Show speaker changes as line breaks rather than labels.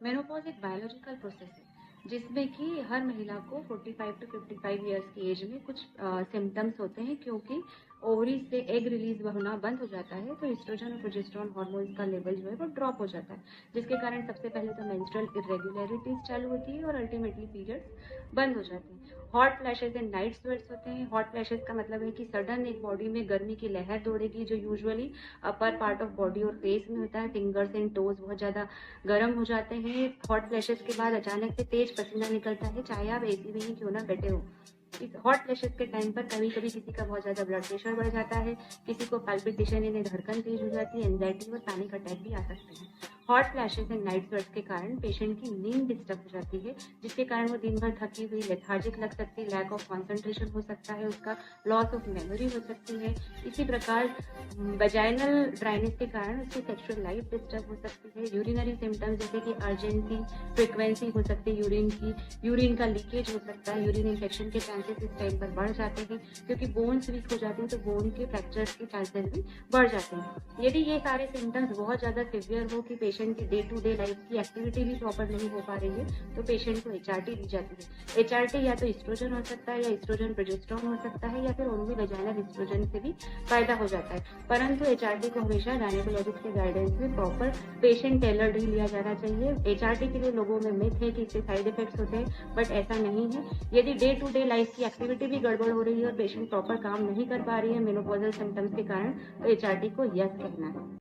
Menopause एक biological process है जिसमें कि हर महिला को 45 टू 55 ईयर्स की एज में कुछ सिम्टम्स होते हैं, क्योंकि ओवरी से एग रिलीज होना बंद हो जाता है तो एस्ट्रोजन और प्रोजेस्टेरोन हार्मोन्स का लेवल जो है वो ड्रॉप हो जाता है, जिसके कारण सबसे पहले तो मेंस्ट्रुअल इरेगुलरिटीज चालू होती है और अल्टीमेटली पीरियड्स बंद हो जाते हैं। Hot flashes and night sweats होते हैं। हॉट फ्लैशेस का मतलब है कि सडन एक बॉडी में गर्मी की लहर दौड़ेगी, जो usually upper part of body और फेस में होता है। फिंगर्स एंड टोज बहुत ज्यादा गर्म हो जाते हैं। हॉट फ्लैशेस के बाद अचानक से तेज पसीना निकलता है, चाहे आप एसी में ही क्यों ना बैठे हो। इस हॉट फ्लैशेस के टाइम पर कभी कभी किसी का बहुत ज्यादा ब्लड प्रेशर बढ़ जाता है, किसी को पाल्पिटेशन यानी धड़कन तेज हो जाती है, एंजाइटी और पैनिक अटैक भी आ सकते हैं। Hot flashes and night sweats के कारण पेशेंट की नींद डिस्टर्ब हो जाती है, जिसके कारण वो दिन भर थकी हुई लेथार्जिक लग सकती है, लैक ऑफ कॉन्सेंट्रेशन हो सकता है, उसका लॉस ऑफ मेमोरी हो सकती है। इसी प्रकार वजाइनल ड्राइनेस के कारण उसकी सेक्सुअल लाइफ डिस्टर्ब हो सकती है। यूरिनरी सिम्टम्स जैसे कि अर्जेंसी, फ्रिक्वेंसी हो सकती है यूरिन की, यूरिन का लीकेज हो सकता है, यूरिन इन्फेक्शन के चांसेस इस टाइम पर बढ़ जाते हैं, क्योंकि बोन्स वीक हो जाती हैं तो बोन के फ्रैक्चर्स के चांसेस भी बढ़ जाते हैं। यदि ये सारे सिम्टम्स बहुत ज़्यादा सिवियर हो कि पेशेंट की डे टू डे लाइफ की एक्टिविटी भी प्रॉपर नहीं हो पा रही है, तो पेशेंट को एचआरटी दी जाती है। एचआरटी या तो एस्ट्रोजन हो सकता है या एस्ट्रोजन प्रोजेस्टेरोन हो सकता है, या फिर ओनली वजाइनल एस्ट्रोजन से भी फायदा हो जाता है। परंतु एचआरटी को हमेशा गायनेकोलॉजिस्ट के गाइडेंस में प्रॉपर पेशेंट टेलर्ड ही लिया जाना चाहिए। एचआरटी के लिए लोगों में मिथ है कि इससे साइड इफेक्ट्स होते हैं, बट ऐसा नहीं है। यदि डे टू डे लाइफ की एक्टिविटी भी गड़बड़ हो रही है और पेशेंट प्रॉपर काम नहीं कर पा रही है मेनोपॉजल सिम्टम्स के कारण, तो एचआरटी को यस कहना है।